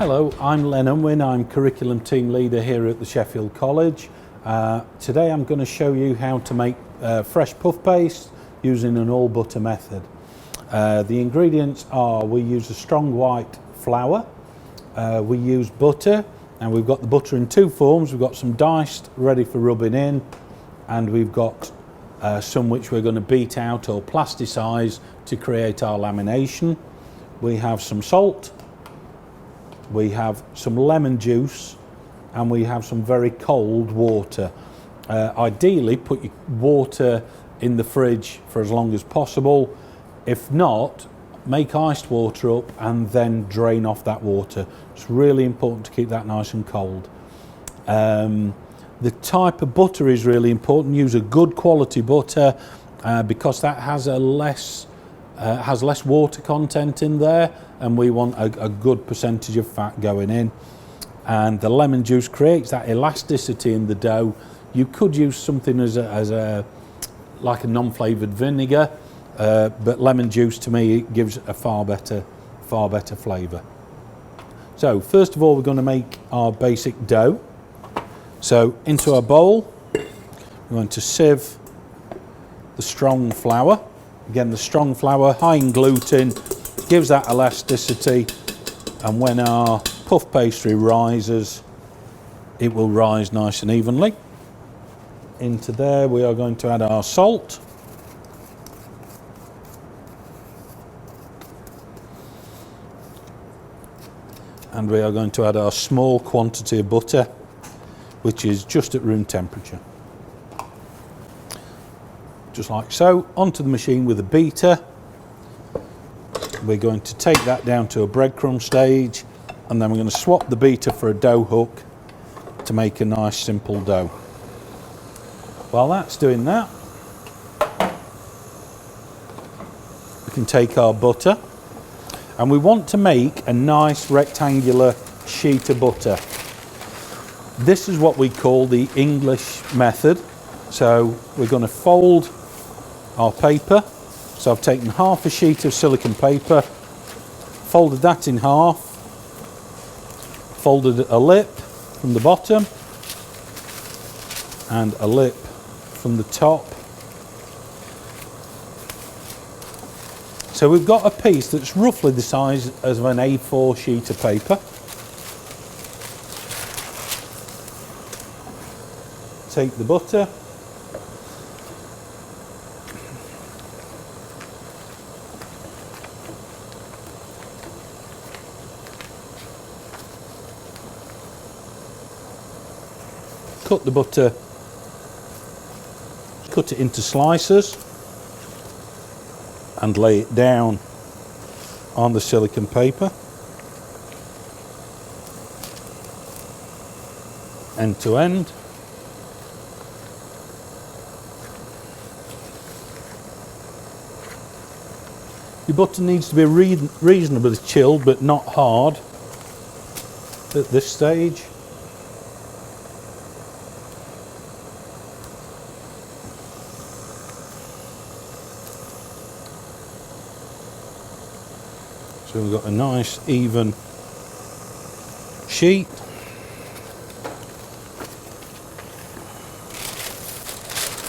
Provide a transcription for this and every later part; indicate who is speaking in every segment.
Speaker 1: Hello, I'm Len Unwin. I'm Curriculum Team Leader here at the Sheffield College. Today I'm going to show you how to make fresh puff paste using an all butter method. The ingredients are: we use a strong white flour, we use butter, and we've got the butter in two forms. We've got some diced ready for rubbing in, and we've got some which we're going to beat out or plasticize to create our lamination. We have some salt, we have some lemon juice, and we have some very cold water. Ideally, put your water in the fridge for as long as possible. If not, make iced water up and then drain off that water. It's really important to keep that nice and cold. The type of butter is really important. Use a good quality butter because that has less water content in there, and we want a good percentage of fat going in. And the lemon juice creates that elasticity in the dough. You could use something like a non-flavoured vinegar, but lemon juice to me gives a far better flavour. So first of all, we're going to make our basic dough. So into our bowl, we're going to sieve the strong flour. Again, the strong flour, high in gluten, gives that elasticity, and when our puff pastry rises, it will rise nice and evenly. Into there we are going to add our salt, and we are going to add our small quantity of butter, which is just at room temperature. Just like so. Onto the machine with a beater. We're going to take that down to a breadcrumb stage, and then we're going to swap the beater for a dough hook to make a nice simple dough. While that's doing that, we can take our butter, and we want to make a nice rectangular sheet of butter. This is what we call the English method. So we're going to fold our paper. So I've taken half a sheet of silicone paper, folded that in half, folded a lip from the bottom and a lip from the top. So we've got a piece that's roughly the size of an A4 sheet of paper. Take the butter, cut the butter, cut it into slices and lay it down on the silicone paper, end to end. Your butter needs to be reasonably chilled but not hard at this stage. So we've got a nice even sheet.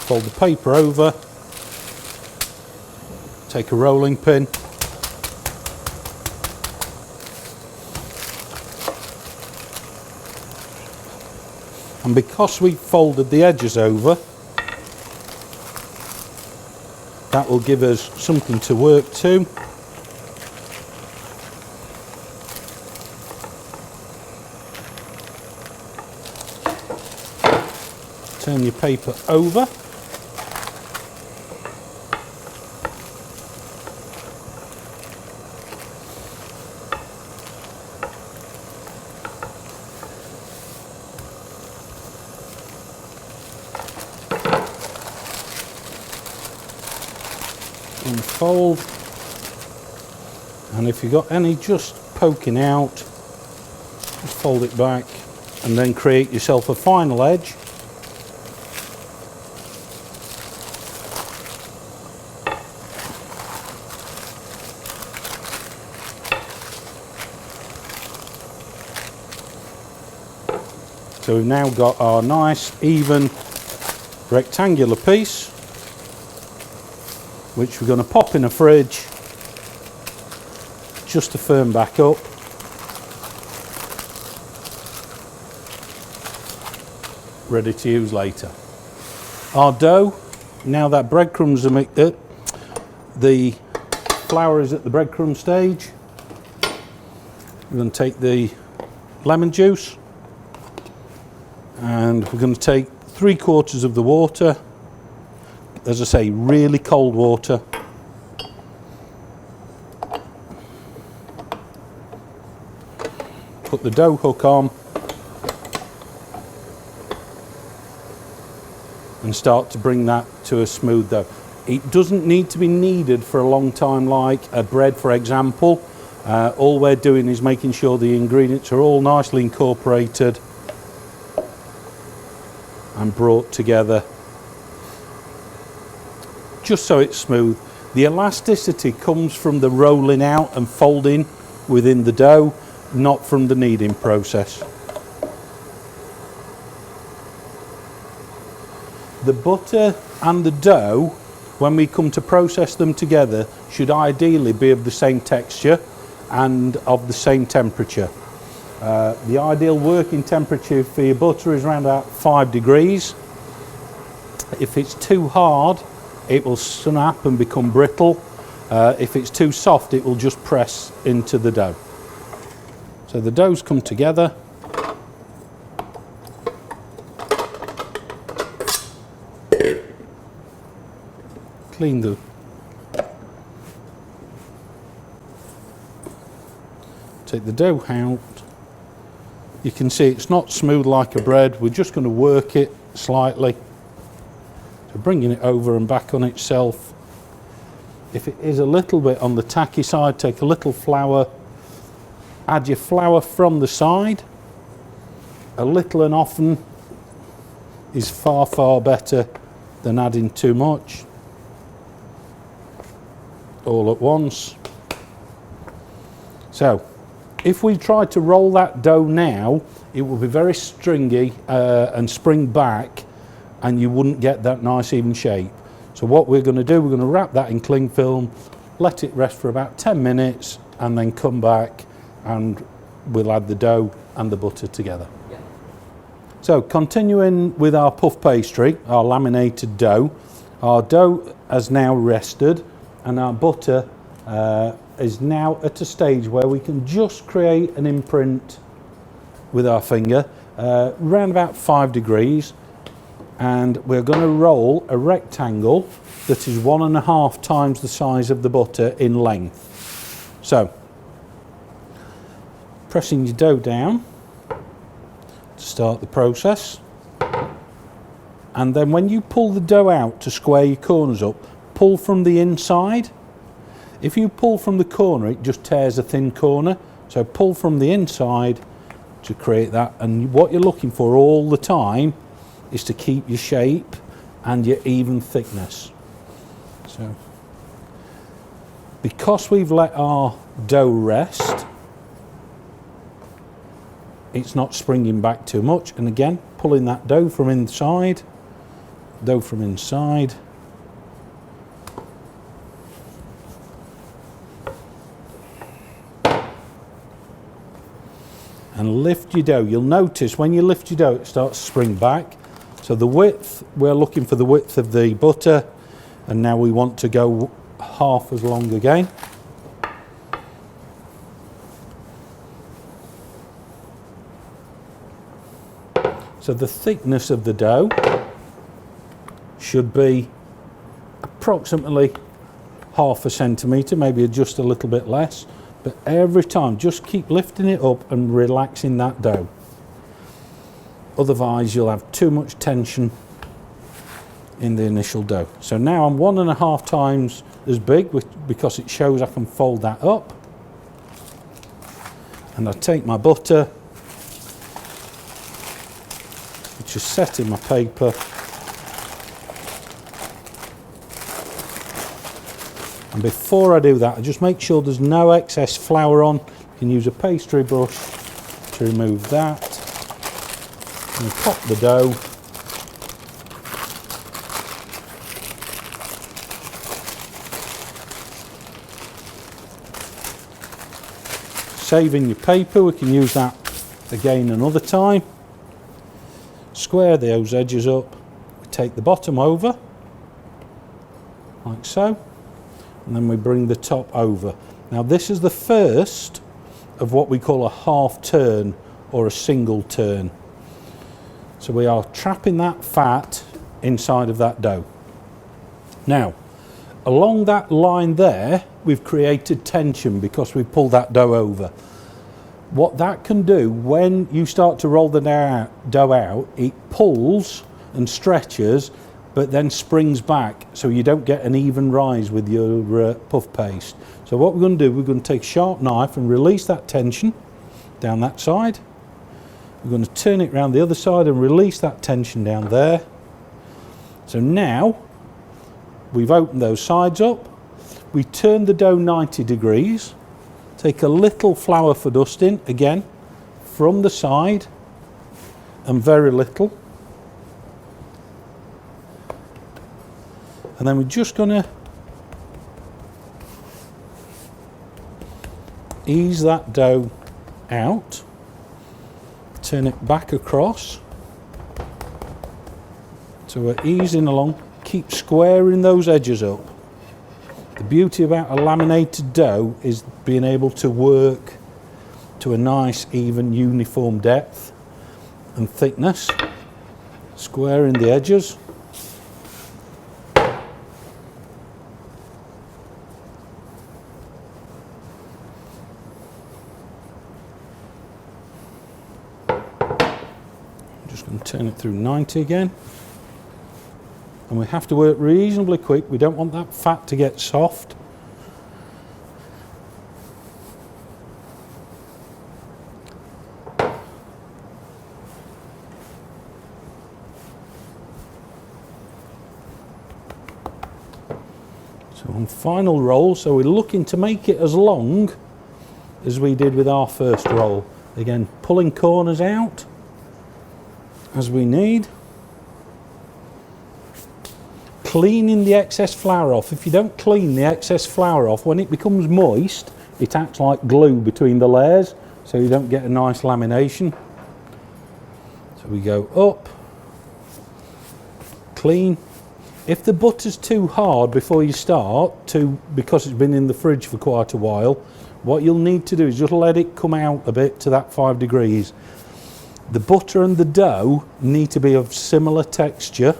Speaker 1: Fold the paper over, take a rolling pin, and because we folded the edges over, that will give us something to work to. Turn your paper over. Unfold, and if you've got any just poking out, just fold it back and then create yourself a final edge. So we've now got our nice even rectangular piece, which we're going to pop in a fridge just to firm back up. Ready to use later. Our dough, now that breadcrumbs are mixed, the flour is at the breadcrumb stage. We're going to take the lemon juice and we're going to take 3/4 of the water, as I say, really cold water. Put the dough hook on and start to bring that to a smooth dough. It doesn't need to be kneaded for a long time like a bread, for example. All we're doing is making sure the ingredients are all nicely incorporated and brought together, just so it's smooth. The elasticity comes from the rolling out and folding within the dough, not from the kneading process. The butter and the dough, when we come to process them together, should ideally be of the same texture and of the same temperature. The ideal working temperature for your butter is around about 5 degrees. If it's too hard, it will snap and become brittle. If it's too soft, it will just press into the dough. So the dough's come together. Clean the take the dough out. You can see it's not smooth like a bread. We're just going to work it slightly. So bringing it over and back on itself. If it is a little bit on the tacky side, take a little flour. Add your flour from the side. A little and often is far, far better than adding too much. All at once. So if we try to roll that dough now, it will be very stringy and spring back, and you wouldn't get that nice even shape. So what we're going to do, we're going to wrap that in cling film, let it rest for about 10 minutes, and then come back and we'll add the dough and the butter together. Yeah. So continuing with our puff pastry, our laminated dough, our dough has now rested and our butter is now at a stage where we can just create an imprint with our finger around about 5 degrees, and we're going to roll a rectangle that is 1.5 times the size of the butter in length. So pressing your dough down to start the process, and then when you pull the dough out to square your corners up, pull from the inside. If you pull from the corner, it just tears a thin corner. So pull from the inside to create that. And what you're looking for all the time is to keep your shape and your even thickness. So because we've let our dough rest, it's not springing back too much. And again, pulling that dough from inside, and lift your dough. You'll notice when you lift your dough, it starts to spring back. So the width, we're looking for the width of the butter, and now we want to go half as long again. So the thickness of the dough should be approximately 1/2 centimetre, maybe just a little bit less. But every time, just keep lifting it up and relaxing that dough. Otherwise, you'll have too much tension in the initial dough. So now I'm 1.5 times as big because it shows I can fold that up. And I take my butter, which is set in my paper. And before I do that, I just make sure there's no excess flour on. You can use a pastry brush to remove that. and pop the dough. Saving your paper, we can use that again another time. Square those edges up, we take the bottom over, like so, and then we bring the top over. Now this is the first of what we call a half turn or a single turn. So we are trapping that fat inside of that dough. Now, along that line there, we've created tension because we've pulled that dough over. What that can do, when you start to roll the dough out, it pulls and stretches, but then springs back, so you don't get an even rise with your puff paste. So what we're going to do, we're going to take a sharp knife and release that tension down that side. We're going to turn it around the other side and release that tension down there. So now we've opened those sides up. We turn the dough 90 degrees. Take a little flour for dusting, again, from the side, and very little. And then we're just going to ease that dough out, turn it back across. So we're easing along, keep squaring those edges up. The beauty about a laminated dough is being able to work to a nice, even, uniform depth and thickness, squaring the edges. I'm just going to turn it through 90 again. And we have to work reasonably quick. We don't want that fat to get soft. So on final roll, so we're looking to make it as long as we did with our first roll. Again, pulling corners out as we need. Cleaning the excess flour off. If you don't clean the excess flour off, when it becomes moist, it acts like glue between the layers, so you don't get a nice lamination. So we go up, clean. If the butter's too hard before you start, because it's been in the fridge for quite a while, what you'll need to do is just let it come out a bit to that 5 degrees. The butter and the dough need to be of similar texture,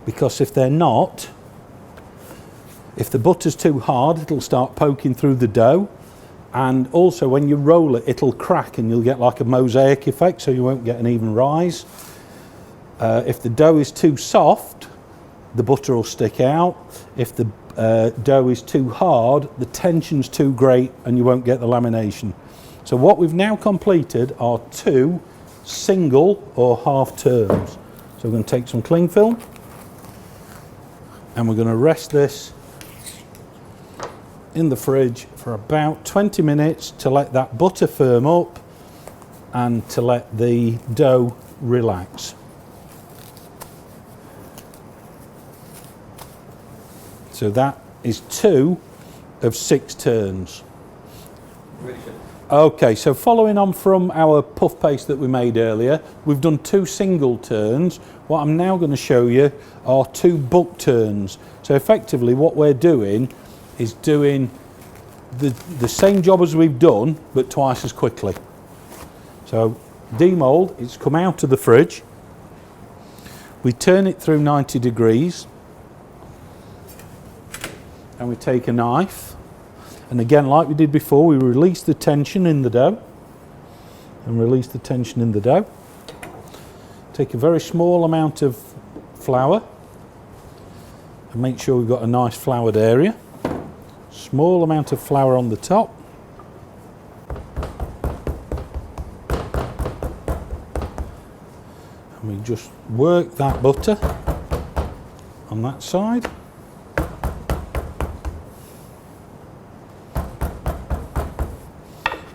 Speaker 1: because if they're not, if the butter's too hard, it'll start poking through the dough, and also when you roll it, it'll crack and you'll get like a mosaic effect, so you won't get an even rise. If the dough is too soft, the butter will stick out. If the dough is too hard, the tension's too great and you won't get the lamination. So what we've now completed are 2 single or half turns. So we're going to take some cling film, and we're going to rest this in the fridge for about 20 minutes to let that butter firm up and to let the dough relax. So that is 2 of 6 turns. Okay, so following on from our puff paste that we made earlier, we've done 2 single turns. What I'm now going to show you are 2 buck turns. So effectively what we're doing is doing the same job as we've done, but twice as quickly. So demold, it's come out of the fridge. We turn it through 90 degrees. And we take a knife. And again, like we did before, we release the tension in the dough. And release the tension in the dough. Take a very small amount of flour. And make sure we've got a nice floured area. Small amount of flour on the top. And we just work that butter on that side.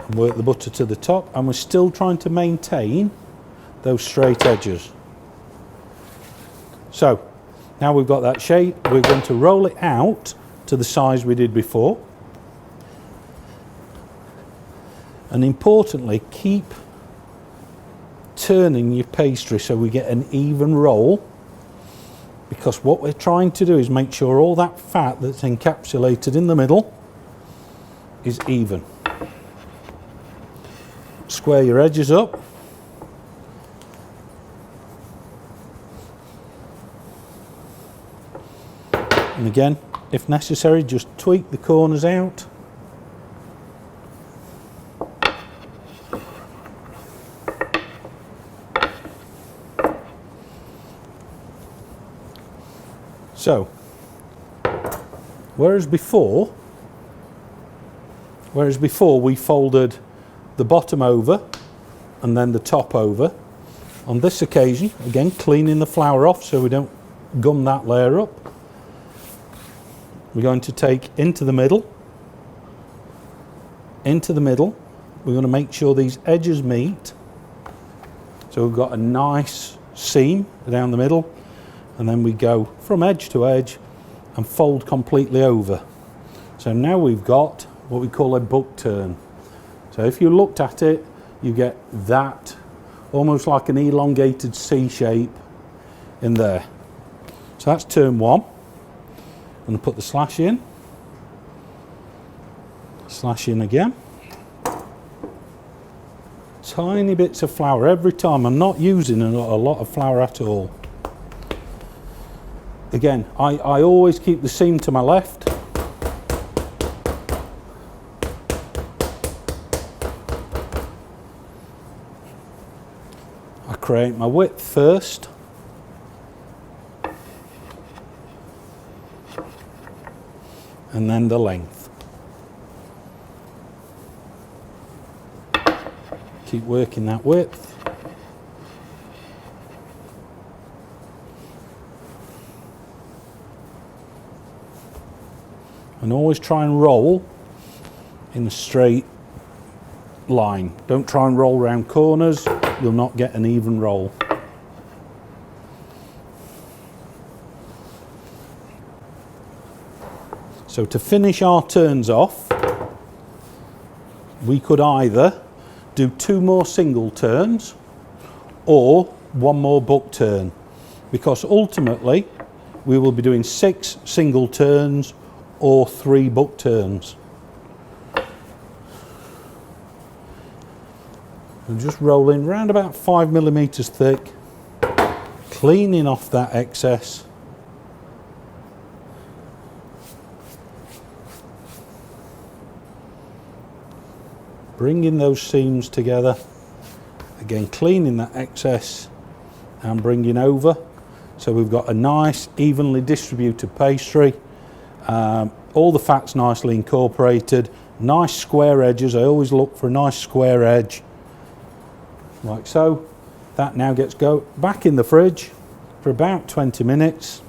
Speaker 1: And work the butter to the top, and we're still trying to maintain those straight edges. So now we've got that shape, we're going to roll it out to the size we did before. And importantly, keep turning your pastry so we get an even roll, because what we're trying to do is make sure all that fat that's encapsulated in the middle is even. Square your edges up. And again, if necessary, just tweak the corners out. So, whereas before we folded the bottom over and then the top over, on this occasion, again cleaning the flour off so we don't gum that layer up, we're going to take into the middle, we're going to make sure these edges meet, so we've got a nice seam down the middle, and then we go from edge to edge and fold completely over. So now we've got what we call a book turn. So if you looked at it, you get that almost like an elongated C shape in there. So that's turn one. I'm going to put the slash in again. Tiny bits of flour every time. I'm not using a lot of flour at all. Again, I always keep the seam to my left. I create my width first. And then the length. Keep working that width. And always try and roll in a straight line. Don't try and roll around corners, you'll not get an even roll. So to finish our turns off, we could either do 2 more single turns or 1 more book turn, because ultimately we will be doing 6 single turns or 3 book turns. And just rolling round about 5 millimeters thick, cleaning off that excess. Bringing those seams together, again cleaning that excess and bringing over. So we've got a nice evenly distributed pastry. All the fat's nicely incorporated, nice square edges. I always look for a nice square edge, like so. That now gets go back in the fridge for about 20 minutes.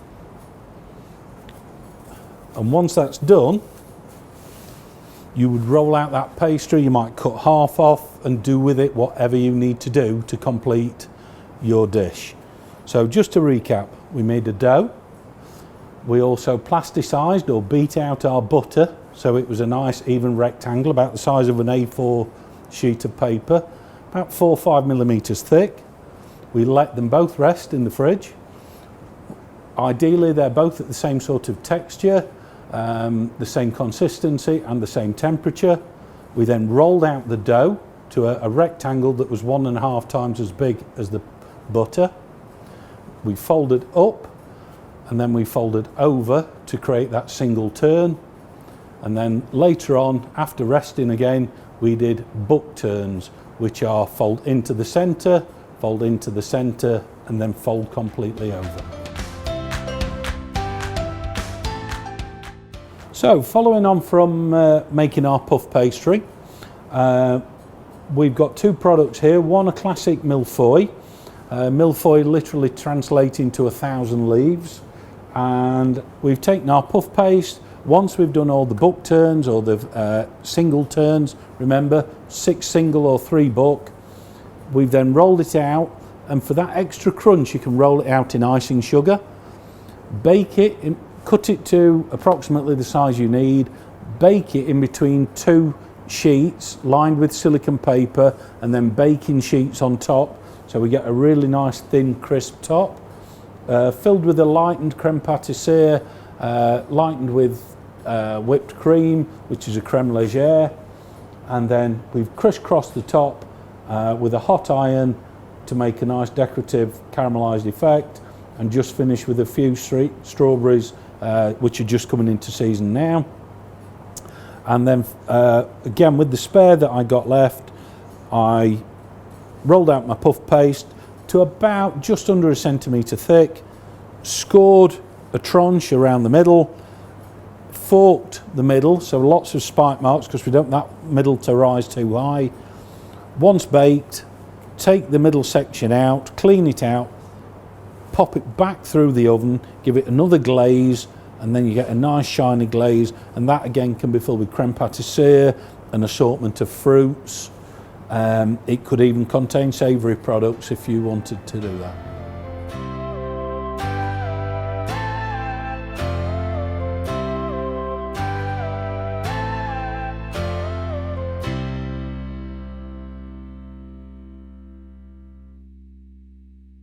Speaker 1: And once that's done, you would roll out that pastry. You might cut half off and do with it whatever you need to do to complete your dish. So just to recap, we made a dough. We also plasticized or beat out our butter so it was a nice even rectangle about the size of an A4 sheet of paper, about 4 or 5 millimeters thick. We let them both rest in the fridge. Ideally they're both at the same sort of texture, the same consistency and the same temperature. We then rolled out the dough to a rectangle that was 1.5 times as big as the butter. We folded up and then we folded over to create that single turn, and then later on, after resting again, we did book turns, which are fold into the center, and then fold completely over. So following on from making our puff pastry, we've got 2 products here. One, a classic millefeuille. Millefeuille literally translating to 1,000 leaves. And we've taken our puff paste. Once we've done all the book turns or the single turns, remember 6 single or 3 book, we've then rolled it out and for that extra crunch you can roll it out in icing sugar, bake it, cut it to approximately the size you need, bake it in between 2 sheets lined with silicone paper, and then baking sheets on top, so we get a really nice thin crisp top, filled with a lightened creme pâtissière, lightened with whipped cream, which is a creme légère, and then we've crisscrossed the top with a hot iron to make a nice decorative caramelized effect, and just finish with a few strawberries which are just coming into season now. And then again, with the spare that I got left, I rolled out my puff paste to about just under 1 centimetre thick, scored a tranche around the middle, forked the middle, so lots of spike marks because we don't want that middle to rise too high. Once baked, take the middle section out, clean it out, pop it back through the oven, give it another glaze, and then you get a nice shiny glaze, and that again can be filled with creme pâtissière, an assortment of fruits. It could even contain savoury products if you wanted to do that.